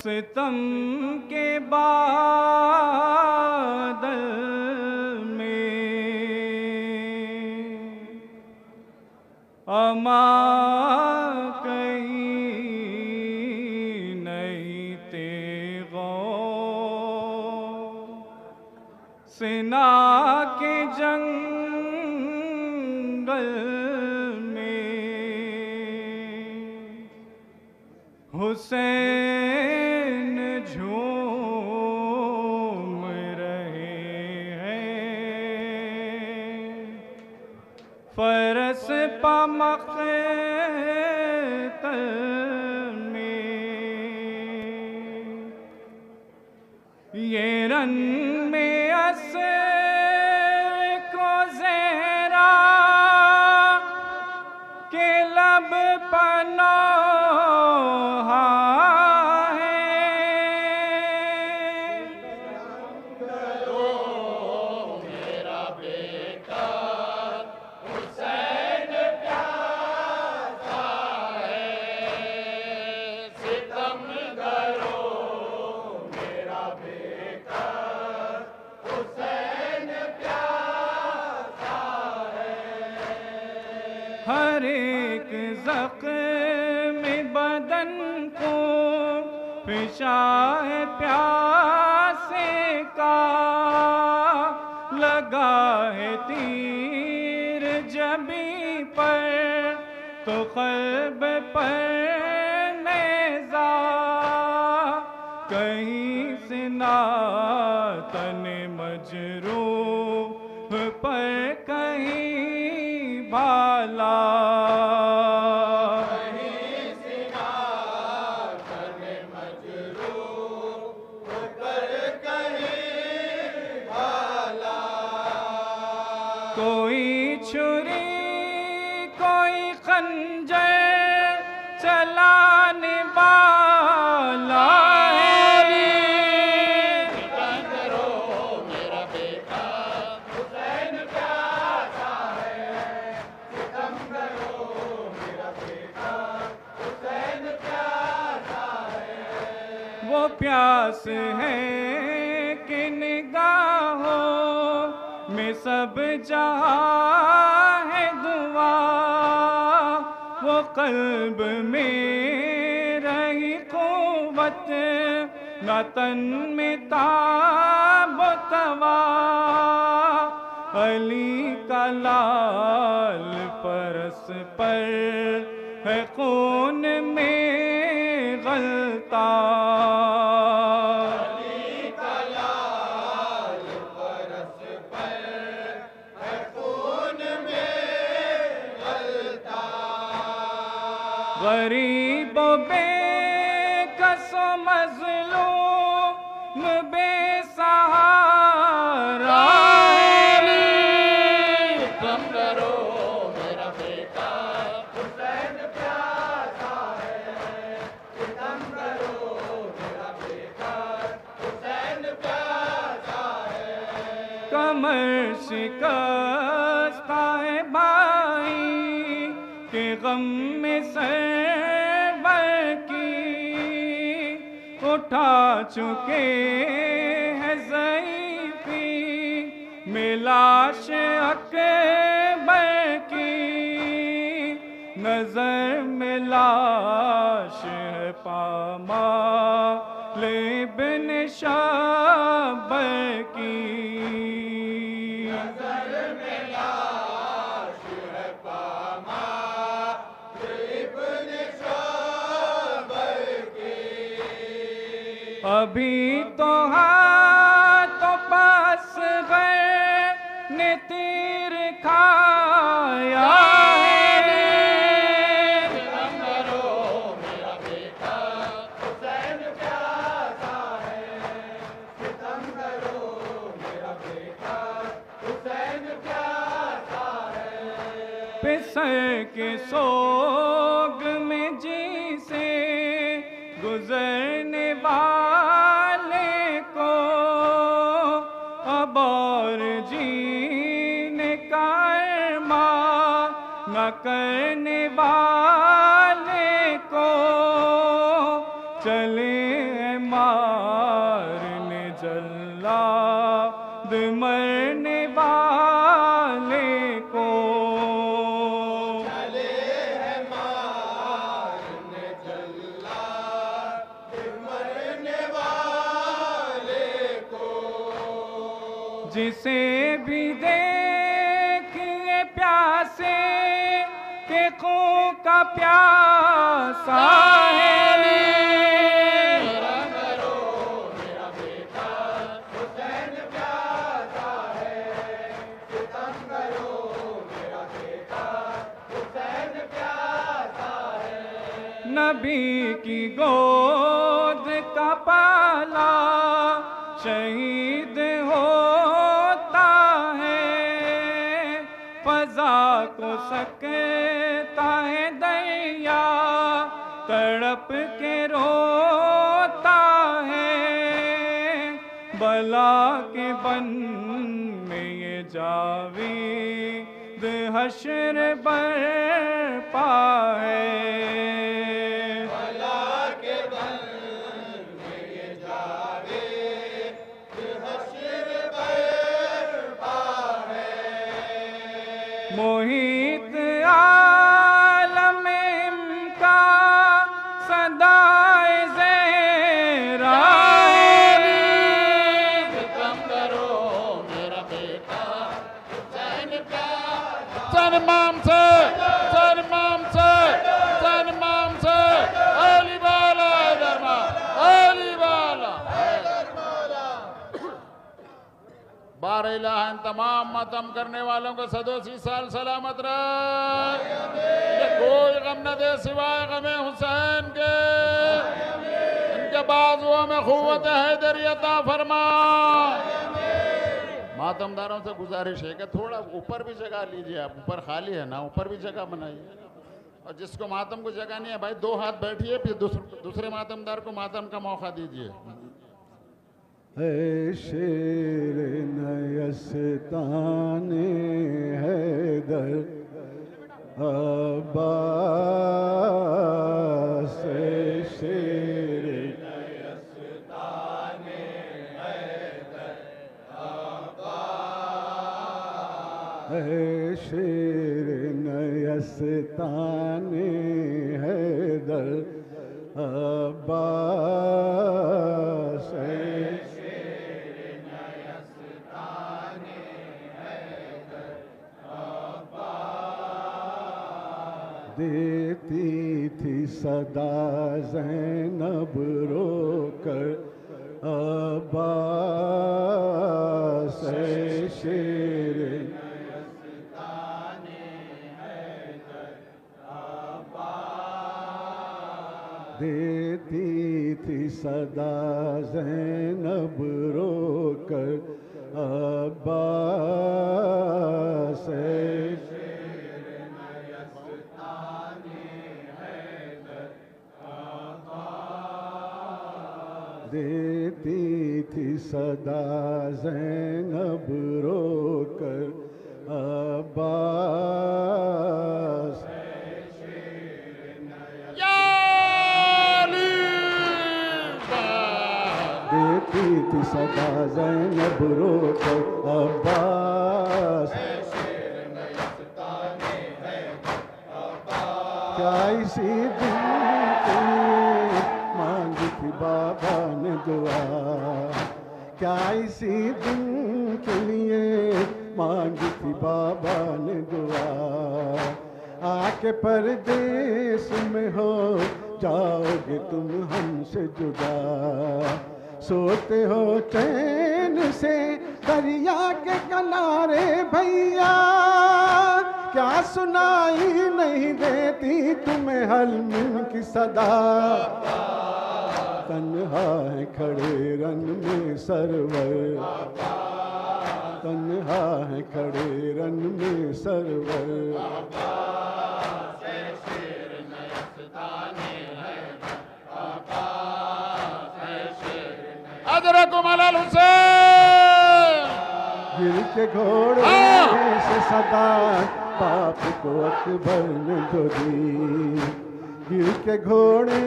सितम के बादल में अमा कहीं नहीं तेगो सिना के जंगल में हुसैन झूम रहे हैं फरस पमख्तल में। ये रन में असर को ज़हरा के लब पनाहा हर एक ज़ख्म बदन को पेशाह प्यासे का लगा है तीर जबी पर तो क़ल्ब पर नेज़ा कहीं सिना तन मजरूह पर कहीं भाला कहीं सिना तन मजरूह पर कहीं भाला। कोई छुरी कोई खंजर चलाने वाला वो प्यास है कि निगाहों में सब जहां है दुआ वो कल्ब में रही क़ुव्वत न तन में ताब तवा अली का लाल परस पर है खून में गलता अली का लाल परस पर है खून में गलता। गरीब बेकसो मज़लूम बेसहारा कम करो मेरा बेटा हुसैन प्यासा है। कम करो मेरा बेटा हुसैन प्यासा है। कमर शिकस्ता है भाई के गम में सरवर की उठा चुके हैं ज़ईफ़ी में लाश अकबर की नज़र में लाश है पामाल इब्न शबर की नज़र में लाश है पामाल इब्न शबर की। अभी तो हाथों पास गए ने तीर खाया है कम करो मेरा बेटा हुसैन प्यासा है। कम करो मेरा बेटा हुसैन प्यासा है। पिसर के सोग में जी से गुजरने वाले को अब और जीने का अरमान न करने वाले को चले मारने जल्लाद मरने वाले को। चले हैं मारने जल्लाद मरने वाले को। जिसे भी देखे प्यासे के खून का प्यासा है। नबी की गोद का पाला शहीद होता है। फजा को सकता है दरिया तड़प के रोता है। बला के बन में ये जावीद हश्र बरपा है। मोहित आलम का सदाए ज़हरा कम करो मेरा बेटा हुसैन का। सनमाम से अली वाला दरमा अली वाला बार इलाहा इन तमाम मातम करने वालों को सदोसी साल सलामत रह। ये कोई गम न दे सिवाय गमे हुसैन के। इनके बाजुओं में खुव्वत हैदरी अता फरमा। मातमदारों से गुजारिश है कि थोड़ा ऊपर भी जगह लीजिए। आप ऊपर खाली है ना, ऊपर भी जगह बनाइए। और जिसको मातम को जगह नहीं है भाई, दो हाथ बैठिए, फिर दूसरे मातमदार को मातम का मौका दीजिए। है शेर नयस्ताने हैदर अब्बास। शेर नयस्ताने हैदर अब्बास। है शेर नयस्ताने हैदर अब्बास। देती थी सदा ज़ैनब रोकर अब्बास। शेर देती थी सदा ज़ैनब रोकर अब्बास। देती थी सदा ज़ैनब रोकर अब्बास। देती थी सदा ज़ैनब रोकर अब्बास। क्या इसी दिन के मांगी थी बाबा ने दुआ। क्या इसी दिन के लिए मांगी थी बाबा ने दुआ। आके परदेस में हो जाओगे तुम हमसे जुदा। सोते हो चैन से दरिया के किनारे भैया। क्या सुनाई नहीं देती तुम्हें हलमिन की सदा। तन्हा है खड़े रन में सरवर। तन्हा है खड़े रन में सरवर। अदरकुम अलल हुसैन। गिर के घोड़े से सदा बाप को अकबर ने जो दी। गिर के घोड़े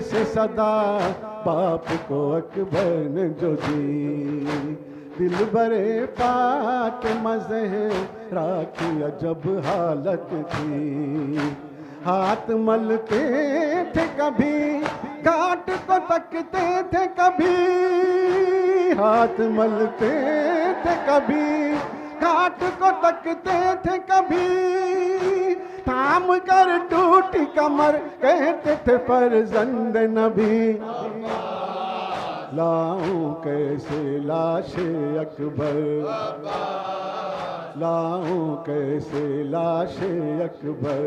से सदा बाप को अकबर ने जो दी। दिल बरे पाक मज़े राखी अजब हालत थी। हाथ मलते थे कभी घाट को तकते थे कभी, हाथ मलते थे कभी घाट को तकते थे कभी। थाम कर टूटी कमर कहते थे फर्जंद नबी। लाऊं कैसे लाशे अकबर, लाऊं कैसे लाशे अकबर।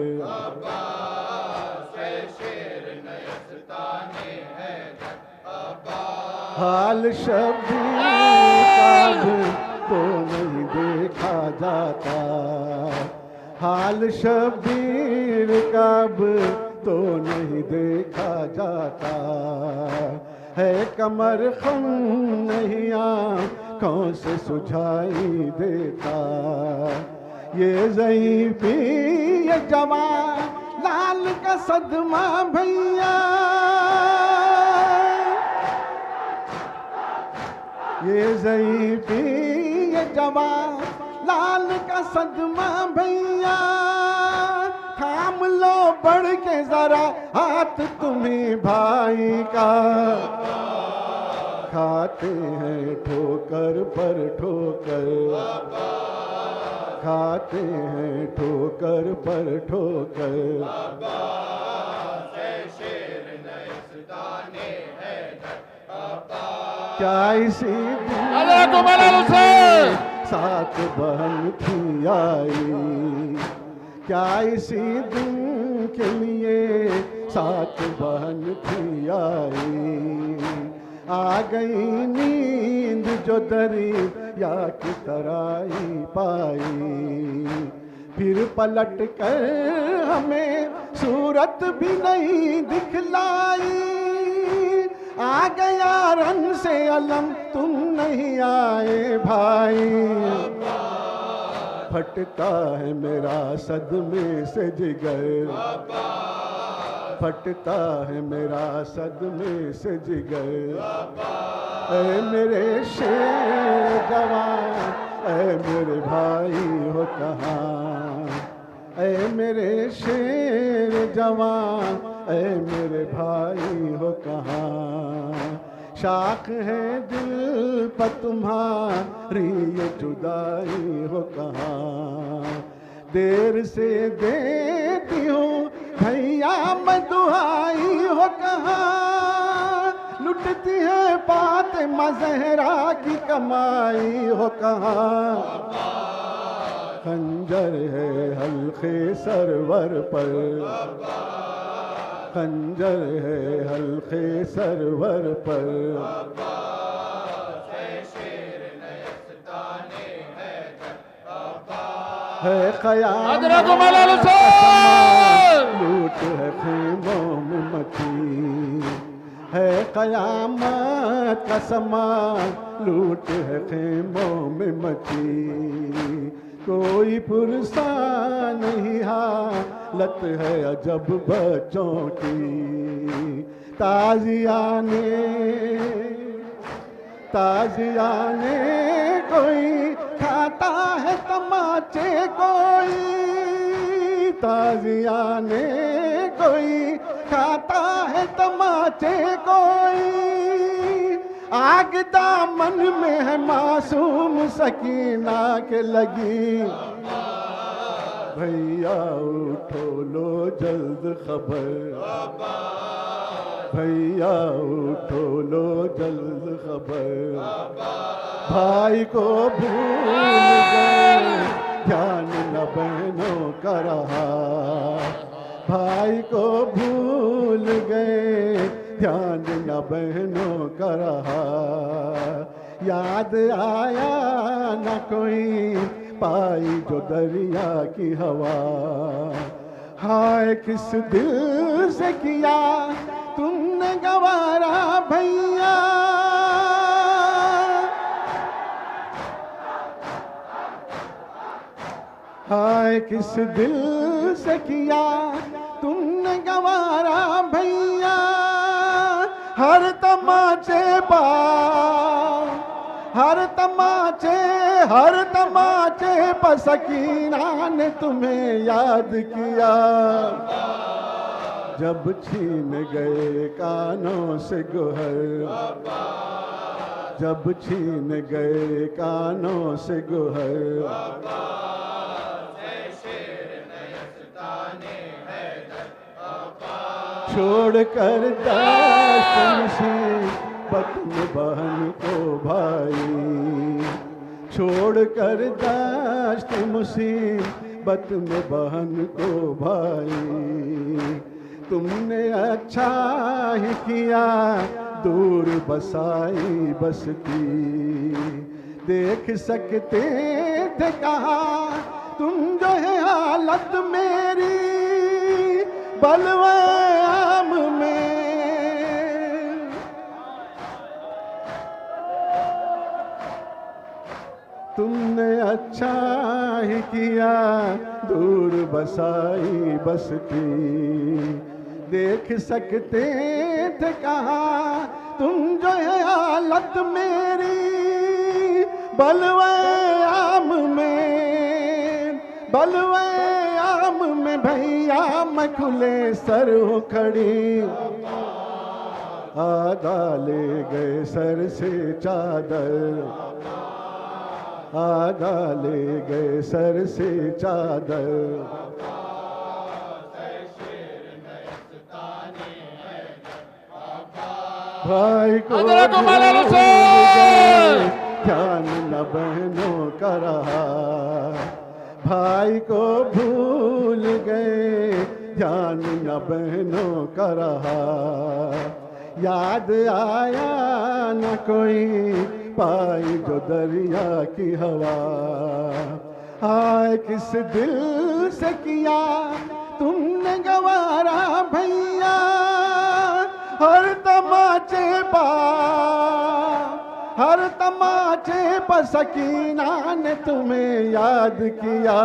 हाल शबीर का तो नहीं देखा जाता, हाल शबीर कब तो नहीं देखा जाता। है कमर खम नहीं आँखों से सुझाई देता। ये ज़ईफ़ी ये जवान लाल का सदमा भैया, ये ज़ईफ़ी ये जवान लाल का सदमा भैया। थाम लो बढ़ के जरा हाथ तुम्ही भाई का। खाते हैं ठोकर पर ठोकर, खाते हैं ठोकर पर ठोकर। क्या इसी साथ बहन थी आई, क्या इसी दिन के लिए साथ बहन थी आई। आ गई नींद जो दरिया की तरह ही पाई। फिर पलट कर हमें सूरत भी नहीं दिखलाई। आ गया रन से अलम तुम नहीं आए भाई। फटता है मेरा सदमे से जिगर, फटता है मेरा सदमे से जिगर। ऐ मेरे शेर जवान, ऐ मेरे भाई हो कहाँ। ऐ मेरे शेर जवान, ऐ मेरे भाई हो कहाँ। शाख है दिल पर तुम्हारी ये जुदाई हो कहाँ। देर से देती हूँ भैया मैं दुहाई हो कहाँ। लुटती है फातिमा ज़हरा की कमाई हो कहाँ। खंजर है हल्के सरवर पर, खंजर है हल्के सरवर पर। है क़यामत लूट है ख़ैमों में मची, है क़यामत का समान लूट है ख़ैमों में मची। कोई पुरसा नहीं हालत है अजब बच्चों की। ताज़ियाने ताज़ियाने कोई खाता है तमाचे कोई। ताज़ियाने कोई खाता है तमाचे कोई। आग दामन में है मासूम सकीना के लगी। भैया उठो लो जल्द खबर, भैया उठो लो जल्द खबर। भाई को भूल गए ध्यान न बहनों का रहा। भाई को भूल गए ध्यान न बहनों का रहा। याद आया न कोई पाई जो दरिया की हवा। हाय किस दिल से किया तुमने गवारा भैया। हाय किस दिल से किया तुमने गवारा भैया। हर तमा हर तमाचे पर सकीना ने तुम्हें याद किया। जब छीन गए कानों से गोहर, जब छीन गए कानों से गोहर, छोड़ कर दस्त मुसीबत में बहन को भाई, छोड़ कर दस्त मुसीबत में बहन को भाई। तुमने अच्छा ही किया दूर बसाई बसती, देख सकते थे कहा तुम जो है हालत मेरी बलवाम में। तुमने अच्छा ही किया दूर बसाई बसती, देख सकते थे कहा तुम जो है हालत मेरी बलवाम में, बलवाम में भैया मैं खुले सर हूँ खड़ी। आधा ले गए सर से चादर, आधा ले गए सर से चादर। भाई को ध्यान न बहनों का रहा, भाई को भूल गए ध्यान न बहनों का रहा। याद आया न कोई पाई जो दरिया की हवा, हाय किस दिल से किया तुमने गवारा भैया। हर तमाचे पर सकीना ने तुम्हें याद किया।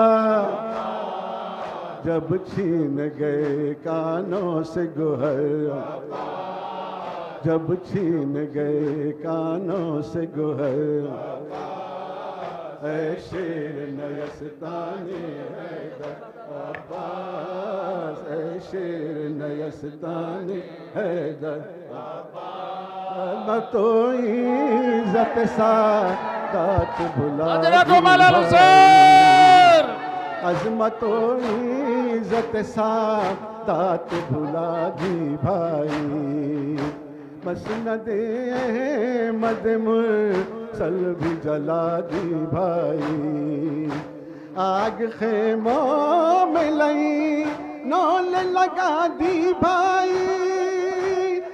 जब छीन गए कानों से गोहर, जब छीन गए कानों से गोहर। ऐ शेर नयस्तानी हैदर अब्बास, ऐ शेर नयस्तानी हैदर अब्बास। तो इज़्ज़त सादात भुला अज़मतो इज़्ज़त सादात भुला दी भाई। मसनद अहमद मुरसल भी जला दी भाई। आग खेमों में लई नौल लगा दी भाई।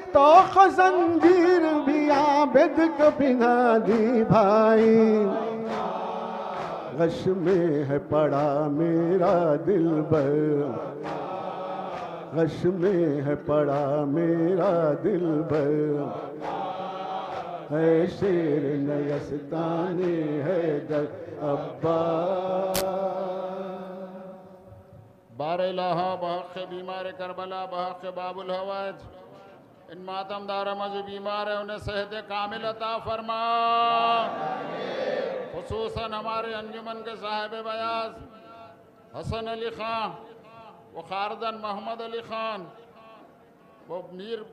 तो खजंजीर भी आबिद को पिना दी भाई। गश में है पड़ा मेरा दिल भर, गश में है पड़ा मेरा दिल भर। है शेर नयस्तानी हैदर अब्बास। बारलाहा बहक़ बीमार करबला बहक़ बाबुल हवाज। इन मातमदारा में जो बीमार है उन्हें सेहत कामिल अता फरमा। खुसूसन हमारे अंजुमन के साहिब बयास हसन अली खान, वो खारदन मोहम्मद अली खान, वो मीर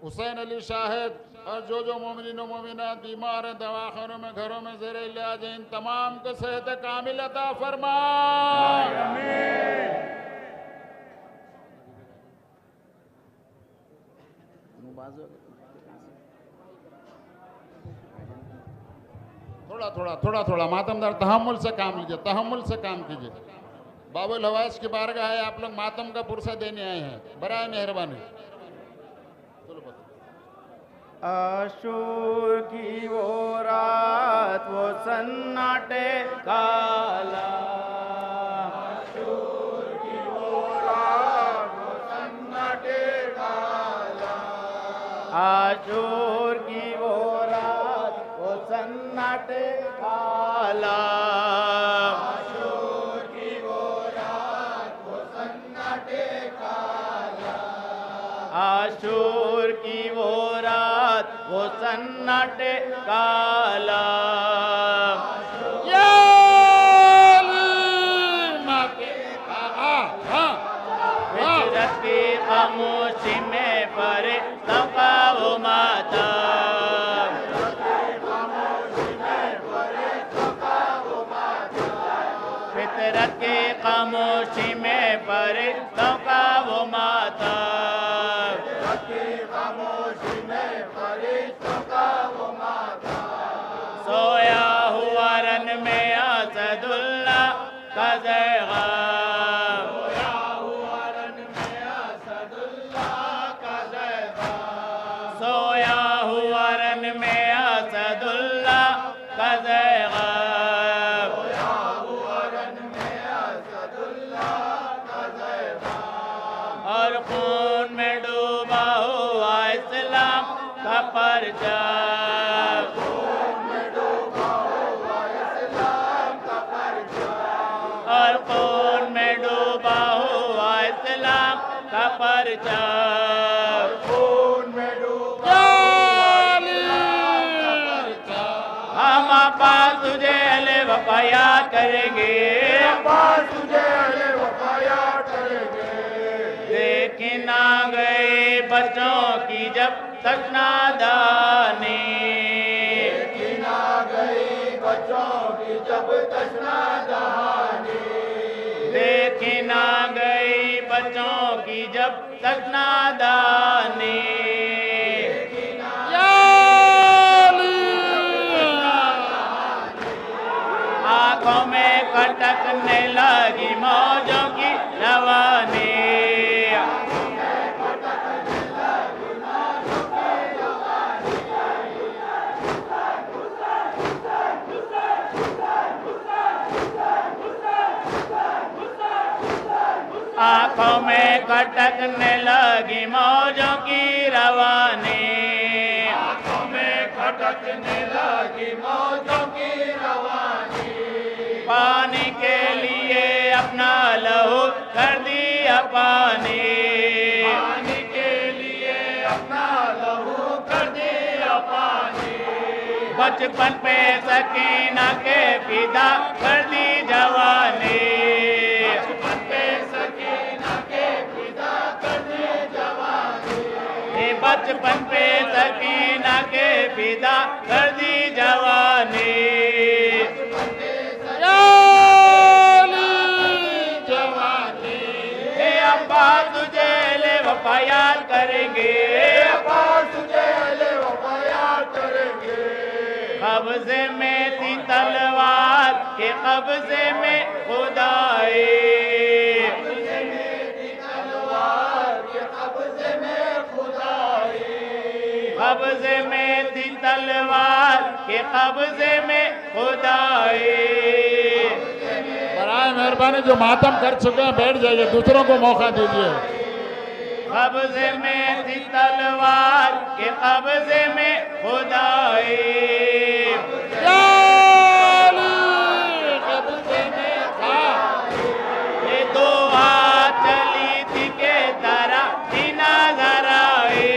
हुसैन अली शाहिद और जो मोमिनीन व मोमिनात बीमार हैं दवाखानों में घरों में ज़ेर इलाज इन तमाम को सेहत कामिल अता फरमा। थोड़ा मातमदार तहम्मुल से काम लीजिए, तहम्मुल से काम कीजिए। बाबुल हवास की बारगाह है, आप लोग मातम का पुरसा देने आए हैं, बराए मेहरबानी। आशूर की वो रात वो सन्नाटे काला, आशूर की वो रात वो सन्नाटे काला, आशूर की वो रात वो सन्नाटे काला, आशूर की वो रात वो सन्नाटे काला, आशूर की वो रात वो सन्नाटे काला फितरत की खामोशी में परे तका वो माता फितरत की खामोशी में परे तका वो माता सोया हुआ रन में असदुल्ला का ज़ैग़ाम सोया हुआ रन में असदुल्ला का ज़ैग़ाम और खून में डूबा हुआ इस्लाम का परचम और खून में डूबा हुआ इस्लाम का परचम हम अब्बास तुझे अहले वफा याद करेंगे देखी ना गए बच्चों की जब तक नादानी देखी ना गई बच्चों की जब तक नादानी आंखों में खटकने लगी मौजों की रवानी आंखों में खटकने लगी मौजों की रवानी आंखों में खटकने लगी मौजों की रवानी पानी के लिए अपना लहू कर दिया पानी के लिए अपना लहू कर दिया पानी बचपन पे सकीना के फिदा कर दी जवानी बचपन पे सकीना के फिदा कर दी जवानी हे अब्बा तुझे ले वफा याद करेंगे कब्ज़े में थी तलवार के कब्ज़े में खुदाई कब्ज़े में थी तलवार के कब्ज़े में खुदाई बराए मेहरबानी जो मातम कर चुके हैं बैठ जाइए दूसरों को मौका दीजिए कब्ज़े में थी तलवार के कब्ज़े में खुदाई ये दुआ चली थी के तरह ही नज़र आई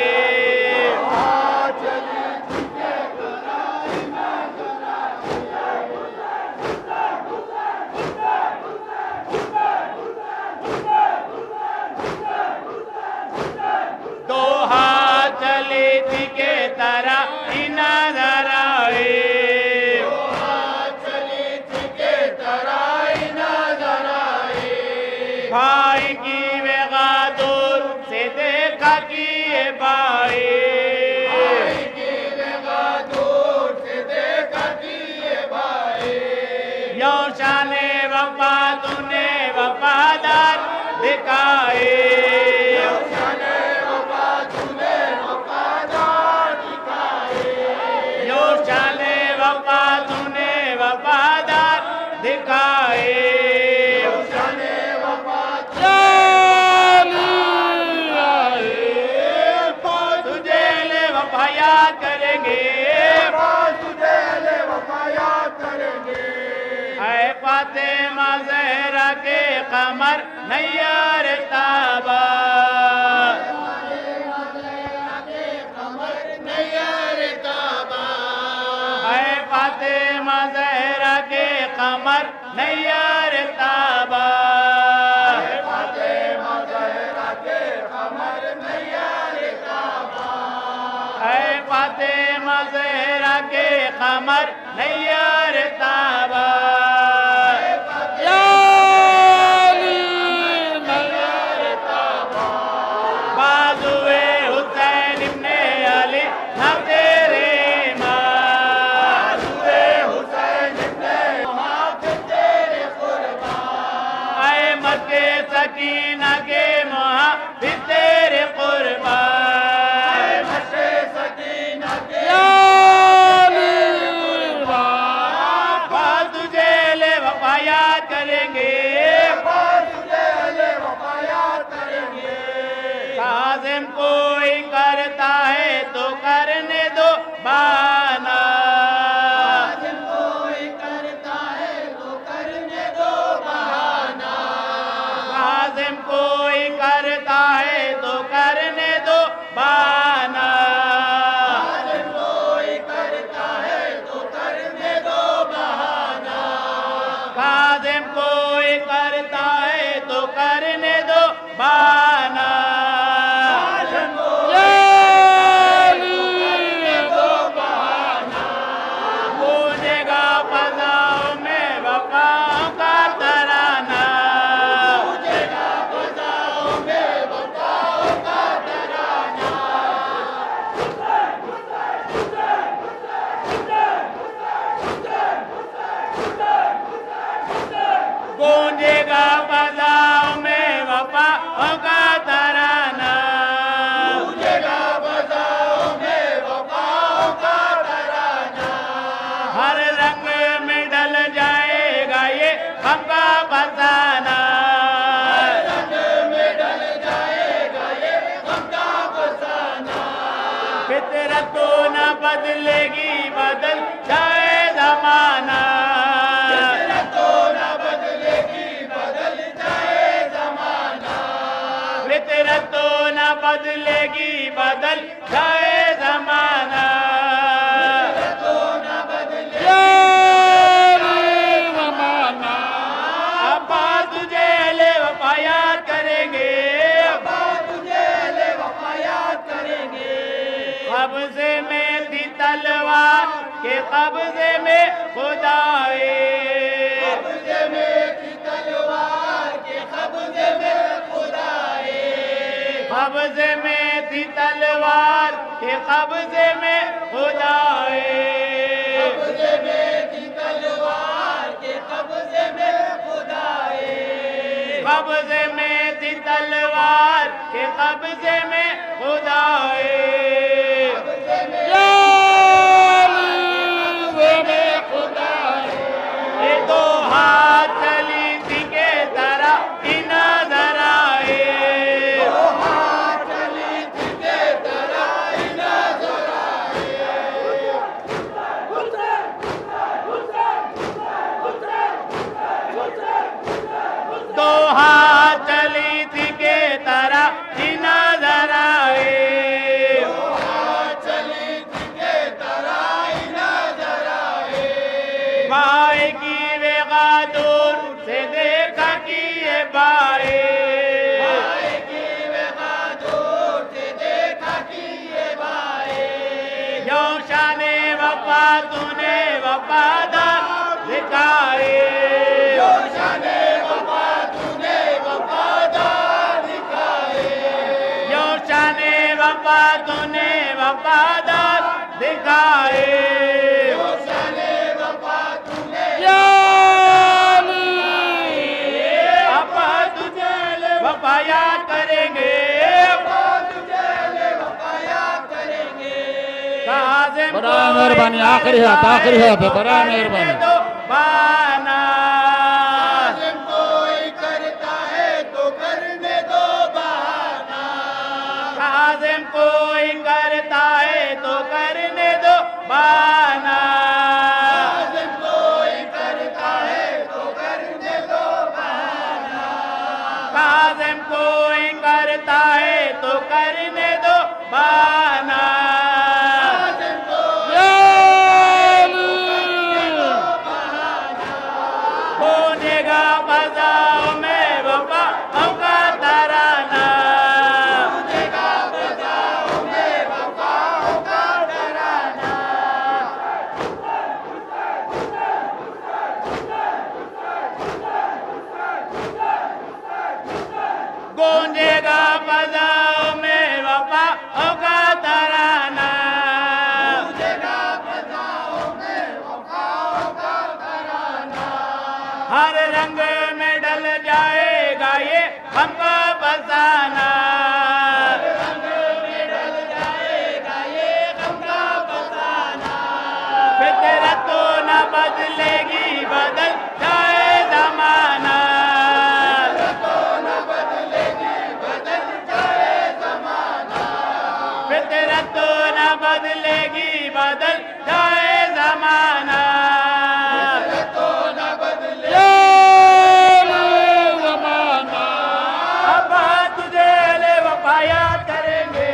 चली थी के तरह ही नजर आई भाई की बेगादुर से देखा कि ये भाई यो शाने वफा तूने वफादार दिखाए वफादार दिखाए तुझे ले वफा याद करेंगे ऐ फातिमा ज़हरा के कमर नैयार ताबा नैयार ताबा कमर नैयर ताबा। ऐ फातिमा ज़हरा के कमर नैयर ताबा। बाजुए हुसैन इब्ने अली ना तेरे माँ। ऐ मक्के सकीना के मुहाफिज़ तेरे कुर्बान। काज़िम कोई करता है तो करने दो बहाना। काज़िम कोई करता है तो करने दो बहाना। काज़िम कोई करता है तो करने दो बहाना। काज़िम कोई करता है तो करने दो बहाना। काज़िम कोई करता है तो करने दो बहाना। गूंजेगा फ़ज़ाओं में वफ़ाओं का तराना। गूंजेगा फ़ज़ाओं में वफ़ाओं का तराना। हर रंग में ढल जाएगा ये गम का फसाना। हर रंग में ढल जाएगा ये गम का फसाना। फितरत तो न बदलेगी बदल जाए ज़माना। फितरत तो न बदलेगी बदल जाए ज़माना। अब्बा तुझे ले वफ़ा याद करेंगे। अब्बा तुझे ले वफ़ा याद करेंगे। कब्ज़े में थी तलवार के कब्ज़े में खुदाए। कब्ज़े में थी तलवार के कब्ज़े में खुदाए। कब्ज़े में थी तलवार के कब्ज़े में खुदाए। कब्ज़े में थी तलवार के कब्ज़े में खुदाए। कब्ज़े में थी तलवार के कब्ज़े में खुदाए। ये दो हाथ चली थी के तरह की नज़र आए। दो हाथ चली थी के तरह की नज़र आए। बाएं की वे गादूर से देखा कि ये बाए। बाएं की वे गादूर से देखा कि ये बाए। यूं शाने वफा तूने वफादार दिखाए। यूं शाने वफा तूने वफादार दिखाए। यूं शाने वफा तूने वफादार दिखाए। वफ़ा करेंगे। बड़ा मेहरबानी, आखिरी हाथ बड़ा मेहरबानी। बाना कोई करता है तो करने दो बहाना। काज़िम कोई करता है तो करने दो बहाना। काज़िम कोई करता है तो करने दो बहाना। काज़िम कोई करता है तो करने दो बहाना। हर रंग में डल जाएगा ये हमको फसाना, फितरत तो न बदलेगी बदल जाए जमाना, फितरत तो न बदलेगी बदल जाए जमाना, अब तुझे ले वफाया करेंगे,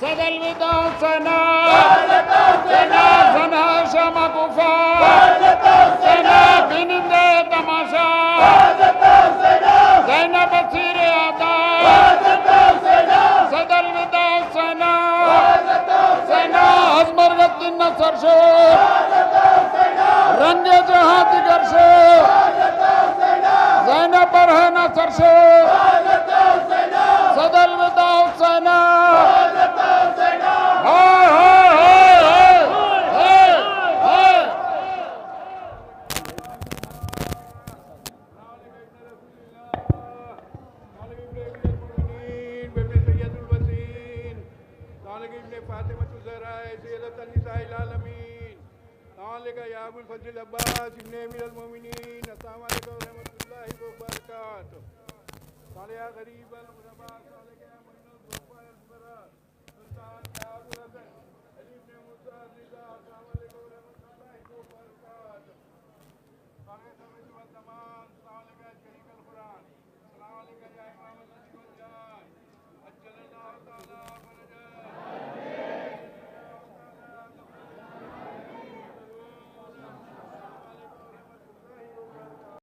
सदल विदा सना सना शमा गुफा सना बिनंदे तमाशा ज़ैनब बसीर आदा सदल विदा सना अजमरगत नसर शो रंगे जहां दिगर शो ज़ैनब पर है नसर शो सदल विदा सना अबुल फजल अब्बास इब्न अमीरुल मोमिनीन अस्सलामु अलैकुम व रहमतुल्लाहि व बरकातहू। सालिया गरीब अल